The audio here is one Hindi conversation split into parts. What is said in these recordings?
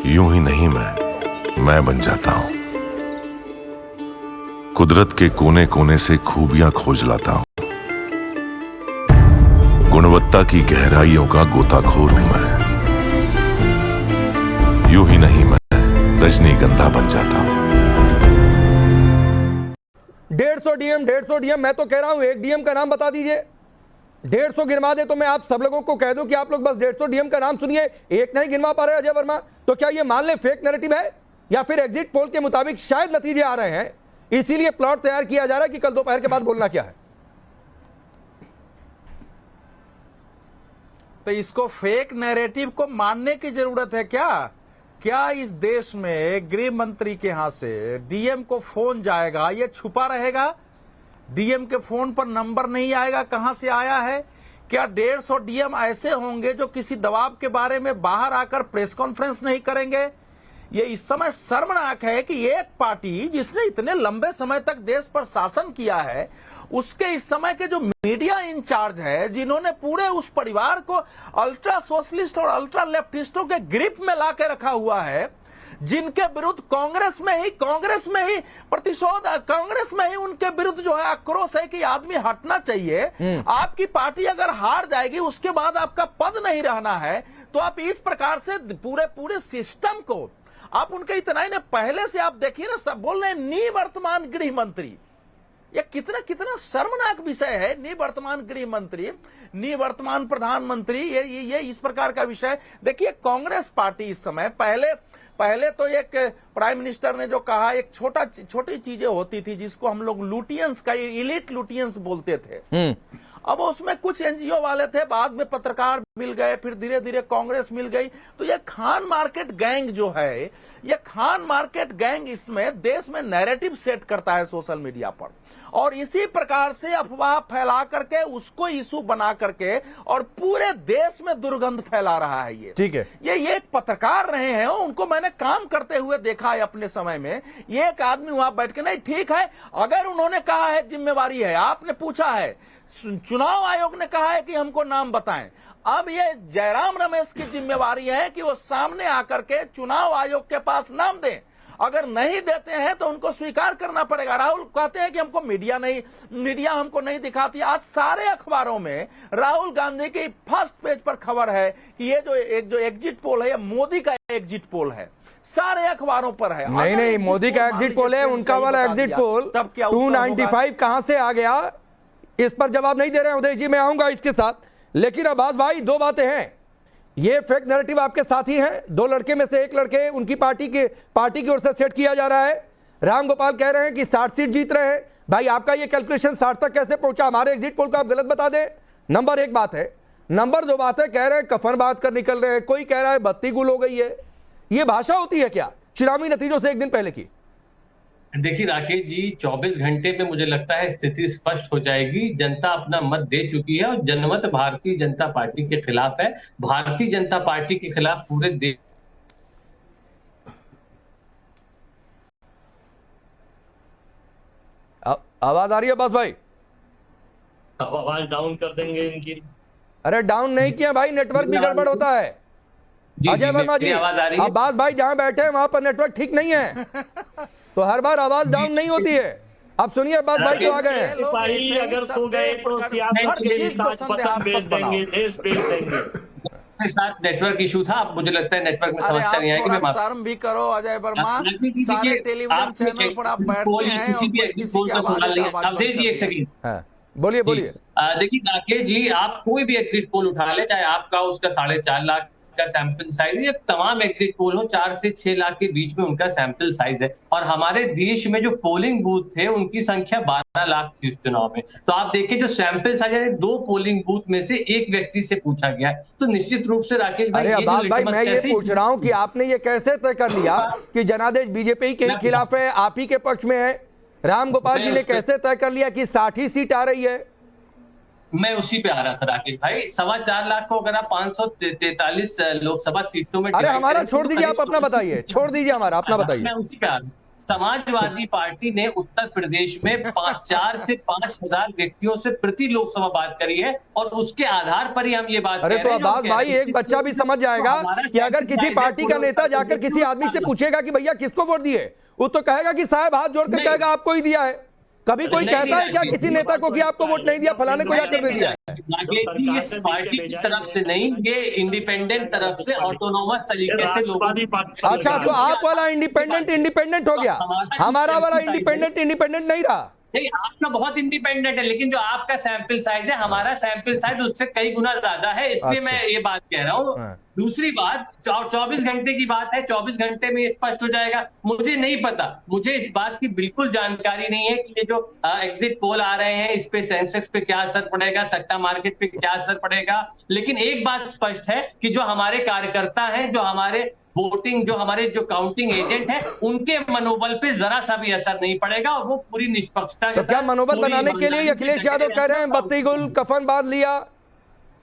यूं ही नहीं मैं बन जाता हूं। कुदरत के कोने कोने से खूबियां खोज लाता हूं। गुणवत्ता की गहराइयों का गोताखोर हूं मैं। यूं ही नहीं मैं रजनीगंधा बन जाता हूं। 150 डीएम मैं तो कह रहा हूं, एक डीएम का नाम बता दीजिए। 150 गिनवा दे तो मैं आप सब लोगों को कह दूं कि आप लोग बस 150 डीएम का नाम सुनिए। एक नहीं गिनवा पा रहे अजय वर्मा, तो क्या ये मान ले फेक नैरेटिव है, या फिर एग्जिट पोल के मुताबिक शायद नतीजे आ रहे हैं, इसीलिए प्लॉट तैयार किया जा रहा है कि कल दोपहर के बाद बोलना क्या है। तो इसको फेक नैरेटिव को मानने की जरूरत है क्या? क्या इस देश में गृह मंत्री के यहां से डीएम को फोन जाएगा, ये छुपा रहेगा? डीएम के फोन पर नंबर नहीं आएगा, कहां से आया है? क्या 150 डीएम ऐसे होंगे जो किसी दबाव के बारे में बाहर आकर प्रेस कॉन्फ्रेंस नहीं करेंगे? ये इस समय शर्मनाक है कि एक पार्टी जिसने इतने लंबे समय तक देश पर शासन किया है, उसके इस समय के जो मीडिया इंचार्ज है, जिन्होंने पूरे उस परिवार को अल्ट्रा सोशलिस्ट और अल्ट्रा लेफ्टिस्टों के ग्रिप में ला के रखा हुआ है, जिनके विरुद्ध कांग्रेस में ही प्रतिशोध, कांग्रेस में ही उनके विरुद्ध जो है आक्रोश है कि आदमी हटना चाहिए। आपकी पार्टी अगर हार जाएगी, उसके बाद आपका पद नहीं रहना है, तो आप इस प्रकार से पूरे सिस्टम को आप उनके इतना ही ना, पहले से आप देखिए ना, सब बोल रहे हैं निवर्तमान गृह मंत्री। यह कितना शर्मनाक विषय है। निवर्तमान गृह मंत्री, निवर्तमान प्रधानमंत्री, ये इस प्रकार का विषय। देखिए कांग्रेस पार्टी इस समय, पहले तो एक प्राइम मिनिस्टर ने जो कहा, एक छोटी चीजें होती थी जिसको हम लोग लुटियंस का, इलीट लुटियंस बोलते थे। अब उसमें कुछ एनजीओ वाले थे, बाद में पत्रकार मिल गए, फिर धीरे धीरे कांग्रेस मिल गई। तो ये खान मार्केट गैंग जो है, ये खान मार्केट गैंग इसमें देश में नैरेटिव सेट करता है सोशल मीडिया पर, और इसी प्रकार से अफवाह फैला करके उसको इशू बना करके और पूरे देश में दुर्गंध फैला रहा है। ये ठीक है, ये एक पत्रकार रहे हैं, उनको मैंने काम करते हुए देखा है अपने समय में। ये एक आदमी वहां बैठ के, नहीं ठीक है, अगर उन्होंने कहा है जिम्मेवारी है, आपने पूछा है, चुनाव आयोग ने कहा है कि हमको नाम बताएं, अब ये जयराम रमेश की जिम्मेवारी है कि वो सामने आकर के चुनाव आयोग के पास नाम दें। अगर नहीं देते हैं तो उनको स्वीकार करना पड़ेगा। राहुल कहते हैं कि हमको मीडिया हमको नहीं दिखाती। आज सारे अखबारों में राहुल गांधी की फर्स्ट पेज पर खबर है कि ये जो एग्जिट पोल है, ये मोदी का एग्जिट पोल है, सारे अखबारों पर है। नहीं, मोदी का एग्जिट पोल है, उनका वाला एग्जिट पोल 295 कहां से आ गया, इस पर जवाब नहीं दे रहे हैं उदय जी, मैं आऊंगा इसके साथ। लेकिन अब्बास भाई, दो बातें हैं। ये फेक नैरेटिव आपके साथी हैं, दो लड़के में से एक लड़के उनकी पार्टी की ओर से सेट किया जा रहा है। राम गोपाल कह रहे हैं कि 60 सीट जीत रहे हैं। भाई आपका ये कैलकुलेशन 60 तक कैसे पहुंचा? हमारे एग्जिट पोल को आप गलत बता दें। नंबर एक बात है। नंबर दो बात है, कह रहे हैं कफन बात कर निकल रहे हैं, कोई कह रहा है बत्ती गुल हो गई है। ये भाषा होती है क्या चुनावी नतीजों से एक दिन पहले की? देखिए राकेश जी, 24 घंटे में मुझे लगता है स्थिति स्पष्ट हो जाएगी। जनता अपना मत दे चुकी है और जनमत भारतीय जनता पार्टी के खिलाफ है। भारतीय जनता पार्टी के खिलाफ पूरे देश। आवाज आ रही है बस भाई? आवाज डाउन कर देंगे इनकी। अरे डाउन नहीं किया भाई, नेटवर्क भी गड़बड़ होता है। अजय वर्मा जी, अब्बास भाई जहां बैठे हैं वहां पर नेटवर्क ठीक नहीं है, तो हर बार आवाज डाउन नहीं होती है। अब सुनिए, अब्बास भाई तो आ गए हैं। सिपाही अगर सो गए तो सियासत के साथ वतन बेच देंगे, देश बेच देंगे। के साथ नेटवर्क इशू था, अब मुझे लगता है नेटवर्क में समस्या नहीं आएगी। मैं शर्म भी करो अजय वर्मा, सारे टेलीविजन चैनल पर आप बैठते हैं, किसी भी एग्जिट पोल का सवाल नहीं है। अब देखिए एक सेकंड, बोलिए। देखिए राकेश जी, आप कोई भी एग्जिट पोल उठा ले, चाहे आपका उसका 4.5 लाख का सैंपल साइज, ये तमाम एग्जिट पोल हो 4 से 6 लाख के बीच में उनका सैंपल साइज है। और हमारे देश में जो पोलिंग बूथ थे उनकी संख्या 12 लाख थी उस चुनाव में। तो आप देखिए जो सैंपल साइज है, 2 पोलिंग बूथ में से एक व्यक्ति से पूछा गया है। तो निश्चित रूप से राकेश भाई, मैं ये पूछ रहा हूँ कि आपने ये कैसे तय कर लिया कि जनादेश बीजेपी के खिलाफ है, आप ही के पक्ष में है? राम गोपाल जी ने कैसे तय कर लिया कि 60 ही सीट आ रही है? मैं उसी पे आ रहा था राकेश भाई। 4.25 लाख को अगर आप 543 लोकसभा सीटों में, अरे हमारा छोड़ दीजिए, आप अपना बताइए, छोड़ दीजिए हमारा, अपना बताइए। मैं उसी पे आ रहा हूँ। समाजवादी पार्टी ने उत्तर प्रदेश में 4 से 5,000 व्यक्तियों से प्रति लोकसभा बात करी है और उसके आधार पर ही हम ये बात अरे तो अब्बास भाई, एक बच्चा भी समझ जाएगा कि अगर किसी पार्टी का नेता जाकर किसी आदमी से पूछेगा कि भैया किसको वोट दिए, वो तो कहेगा कि साहब हाथ जोड़कर कहेगा आपको ही दिया है। कभी कोई कहता है क्या किसी नेता को कि आपको वोट नहीं दिया, फलाने को जाकर दे दिया है? इस पार्टी की तरफ से नहीं, ये इंडिपेंडेंट तरफ से ऑटोनोमस तरीके से लोगों। अच्छा, तो आप वाला इंडिपेंडेंट हो गया, हमारा वाला इंडिपेंडेंट नहीं रहा। नहीं, आपका बहुत इंडिपेंडेंट है, लेकिन जो आपका सैंपल साइज है, हमारा सैंपल साइज उससे कई गुना ज्यादा है, इसलिए मैं ये बात कह रहा हूँ। दूसरी बात, 24 घंटे की बात है, 24 घंटे में स्पष्ट हो जाएगा। मुझे नहीं पता, मुझे इस बात की बिल्कुल जानकारी नहीं है कि ये जो एग्जिट पोल आ रहे हैं, इस पे सेंसेक्स पे क्या असर पड़ेगा, सट्टा मार्केट पे क्या असर पड़ेगा। लेकिन एक बात स्पष्ट है कि जो हमारे कार्यकर्ता हैं, जो हमारे वोटिंग, जो हमारे जो काउंटिंग एजेंट है, उनके मनोबल पे जरा सा भी असर नहीं पड़ेगा और वो पूरी निष्पक्षता के साथ। क्या मनोबल बनाने के लिए अखिलेश यादव कह रहे हैं बत्ती गुल कफन बांध लिया,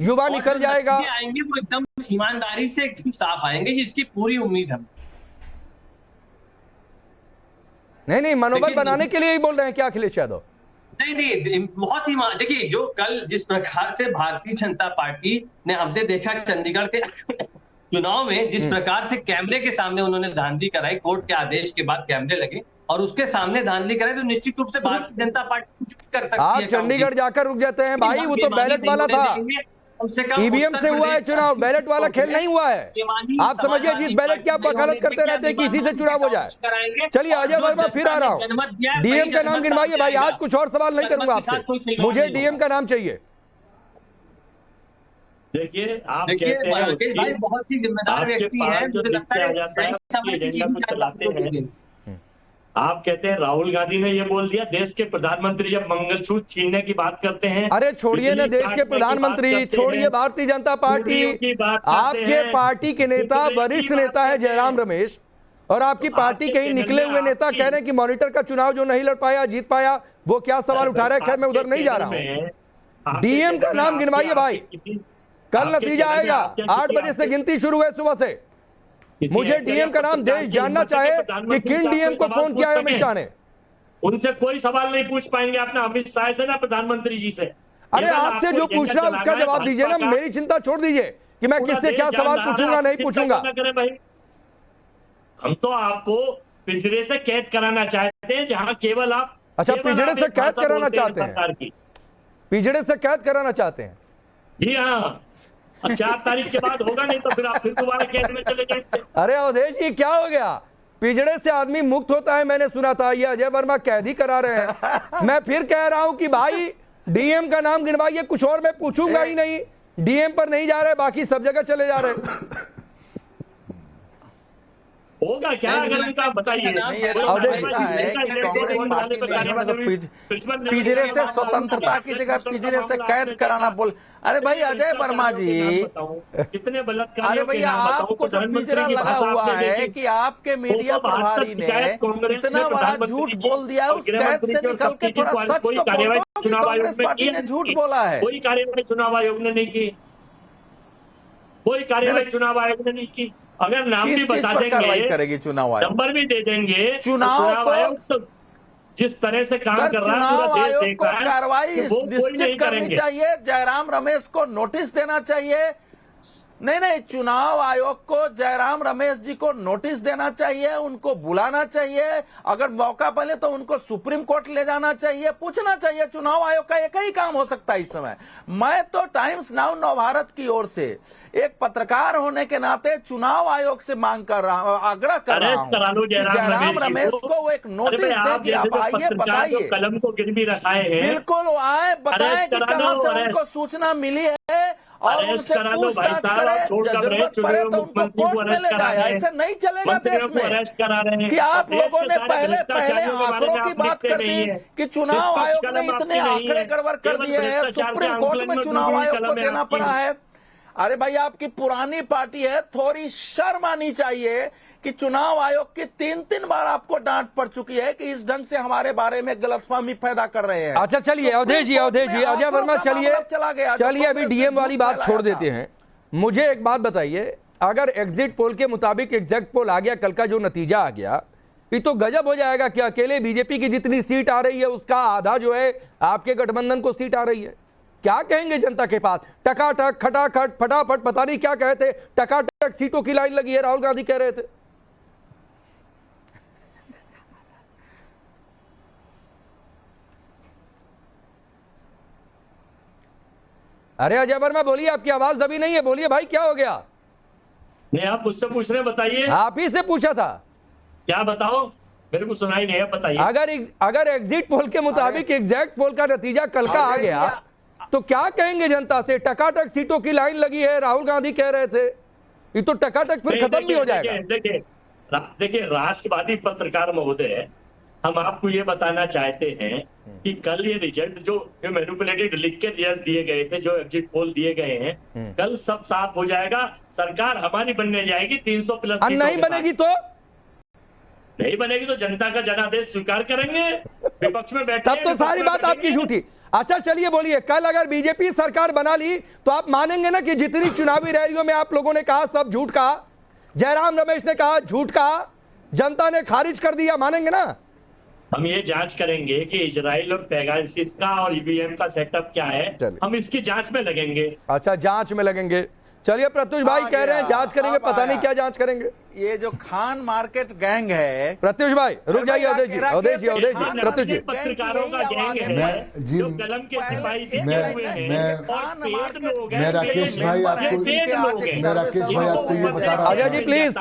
युवा निकल जाएगा? आएंगे वो एकदम ईमानदारी से एकदम साफ आएंगे, जिसकी पूरी उम्मीद है। नहीं, मनोबल बनाने के लिए ही बोल रहे हैं क्या अखिलेश यादव? नहीं, बहुत ही देखिए, जो कल जिस प्रकार से भारतीय जनता पार्टी ने, हमने देखा चंडीगढ़ के चुनाव में जिस प्रकार से कैमरे के सामने उन्होंने धांधली कराई, कोर्ट के आदेश के बाद कैमरे लगे और उसके सामने धांधली कराई, तो निश्चित रूप से भारतीय जनता पार्टी कुछ भी कर सकती है। आप चंडीगढ़ जाकर रुक जाते हैं भाई, वो तो बैलेट वाला था, ईवीएम से हुआ है चुनाव, बैलेट वाला खेल नहीं हुआ है। आप समझिए, जिस बैलेट की आप वकालत करते रहते हैं कि इसी से चुनाव हो जाए। चलिए अजय वर्मा फिर आ रहा हूँ, डीएम का नाम गिनवाइए भाई, आज कुछ और सवाल नहीं करूंगा आपसे, मुझे डीएम का नाम चाहिए। देखिए, आप कहते हैं भाई बहुत ही जिम्मेदार व्यक्ति है, मुझे लगता है चलाते हैं। आप कहते हैं राहुल गांधी ने ये बोल दिया, देश के प्रधानमंत्री जब मंगलसूत्र छीनने की बात करते हैं। अरे छोड़िए ना देश के प्रधानमंत्री, छोड़िए भारतीय जनता पार्टी, आपके पार्टी के नेता, वरिष्ठ नेता है जयराम रमेश, और आपकी पार्टी के ही निकले हुए नेता कह रहे हैं कि मॉनिटर का चुनाव जो नहीं लड़ पाया, जीत पाया, वो क्या सवाल उठा रहे हैं। खैर मैं उधर नहीं जा रहा हूँ, डीएम का नाम गिनवाइए भाई, कल नतीजा आएगा, 8 बजे से गिनती शुरू है सुबह से। मुझे डीएम का नाम देश जानना चाहे कि किन डीएम को फोन किया है अमित शाह ने। उनसे कोई सवाल नहीं पूछ पाएंगे अपने अमित शाह से ना प्रधानमंत्री जी से। अरे आपसे जो पूछना है उसका जवाब दीजिए ना, मेरी चिंता छोड़ दीजिए कि मैं किससे क्या सवाल पूछूंगा नहीं पूछूंगा। हम तो आपको पिंजरे से कैद कराना चाहते हैं, जहां केवल आप। अच्छा, पिंजरे से कैद कराना चाहते हैं? पिंजरे से कैद कराना चाहते हैं? जी हाँ, 4 तारीख के बाद होगा, नहीं तो फिर आप फिर दोबारा कैद में चले जाएंगे। अरे अवधेश जी, क्या हो गया? पिंजड़े से आदमी मुक्त होता है, मैंने सुना था, ये अजय वर्मा कैद ही करा रहे हैं। मैं फिर कह रहा हूं कि भाई डीएम का नाम गिनवाइए, कुछ और मैं पूछूंगा ही नहीं। डीएम पर नहीं जा रहे, बाकी सब जगह चले जा रहे। होगा क्या अगर उनका बताइए। पिंजरे से स्वतंत्रता की जगह पिंजरे से कैद कराना बोल। अरे भाई अजय वर्मा जी, कितने बलात्कार। अरे भैया, आपको जो पिंजरा लगा हुआ है कि आपके मीडिया प्रभारी ने इतना बड़ा झूठ बोल दिया, उस कैद से निकल के थोड़ा सच तो बोलो कि कांग्रेस पार्टी ने झूठ बोला है। कोई कार्यवाही चुनाव आयोग ने नहीं की, कोई कार्यवाही चुनाव आयोग ने नहीं की। अगर नाम भी बता देंगे, करेगी चुनाव आयोग, नंबर भी दे देंगे, चुनाव आयोग तो जिस तरह से काम कर रहा है, चुनाव आयोग को कार्रवाई निश्चित करनी चाहिए, जयराम रमेश को नोटिस देना चाहिए। नहीं, चुनाव आयोग को जयराम रमेश जी को नोटिस देना चाहिए, उनको बुलाना चाहिए, अगर मौका मिले तो उनको सुप्रीम कोर्ट ले जाना चाहिए, पूछना चाहिए। चुनाव आयोग का एक ही काम हो सकता है इस समय। मैं तो टाइम्स नाउ नव भारत की ओर से एक पत्रकार होने के नाते चुनाव आयोग से मांग कर रहा हूं, आग्रह कर रहा हूं कि जयराम रमेश को वो एक नोटिस दे कि आप आइए, बताइए, कलम को गिरवी रखाए हैं, बिल्कुल वो आए, बताएं कि कहां से उनको सूचना मिली है और उनसे पूछताछ करें, जरूरत पड़े तो उनको कोर्ट में ले जाए। ऐसे नहीं चलेगा देश में कि आप लोगों ने पहले आंकड़ों की बात कर दी कि चुनाव आयोग ने इतने आंकड़े गड़बड़ कर दिए हैं, सुप्रीम कोर्ट में चुनाव आयोग को देना पड़ा है। अरे भाई, आपकी पुरानी पार्टी है, थोड़ी शर्म आनी चाहिए कि चुनाव आयोग की 3 बार आपको डांट पड़ चुकी है कि इस ढंग से हमारे बारे में गलतफहमी पैदा कर रहे हैं। अच्छा चलिए अवधेश जी, अजय वर्मा, चलिए अभी डीएम वाली बात छोड़ देते हैं। मुझे एक बात बताइए, अगर एग्जिट पोल के मुताबिक एग्जैक्ट पोल आ गया, कल का जो नतीजा आ गया, ये तो गजब हो जाएगा कि अकेले बीजेपी की जितनी सीट आ रही है उसका आधा जो है आपके गठबंधन को सीट आ रही है। क्या कहेंगे जनता के पास? टकाटक खटाखट फटाफट पता नहीं क्या कहे थे, टकाटक सीटों की लाइन लगी है, राहुल गांधी कह रहे थे। अरे अजय वर्मा बोलिए, आपकी आवाज दबी नहीं है, बोलिए भाई क्या हो गया? नहीं, आप मुझसे पूछ रहे, बताइए। आप ही से पूछा था। क्या बताओ, मेरे को सुनाई नहीं है, बताइए। अगर एग्जिट पोल के मुताबिक एग्जैक्ट पोल का नतीजा कल का आ गया तो क्या कहेंगे जनता से? टकाटक सीटों की लाइन लगी है, राहुल गांधी कह रहे थे, ये तो टकाटक फिर खत्म भी हो जाएगा। देखिए राष्ट्रवादी पत्रकार महोदय, हम आपको ये बताना चाहते हैं कि कल ये रिजल्ट जो मैनिपुलेटेड लिख के रिजल्ट दिए गए थे, जो एग्जिट पोल दिए गए हैं, कल सब साफ हो जाएगा। सरकार हमारी बनने जाएगी 300 प्लस। नहीं बनेगी तो जनता का जनादेश स्वीकार करेंगे, विपक्ष में बैठे तब तो सारी बात आपकी झूठी। अच्छा चलिए बोलिए, कल अगर बीजेपी सरकार बना ली तो आप मानेंगे ना कि जितनी चुनावी रैलियों में आप लोगों ने कहा सब झूठ कहा, जयराम रमेश ने कहा झूठ कहा, जनता ने खारिज कर दिया, मानेंगे ना? हम ये जांच करेंगे कि इजराइल और पेगासस का और ईवीएम का सेटअप क्या है, हम इसकी जांच में लगेंगे। अच्छा जांच में लगेंगे। चलिए प्रत्युष भाई कह रहे हैं जांच करेंगे, पता नहीं क्या जांच करेंगे। ये जो खान मार्केट गैंग है, प्रत्युष भाई रुक जाइए, अवधेश जी प्रत्युष जी, पत्रकारों का गैंग है जो कलम के सिपाही टिके हुए हैं और पेड लोग हैं। मैं राकेश भाई आपको ये बता रहा हूँ। अजय जी प्लीज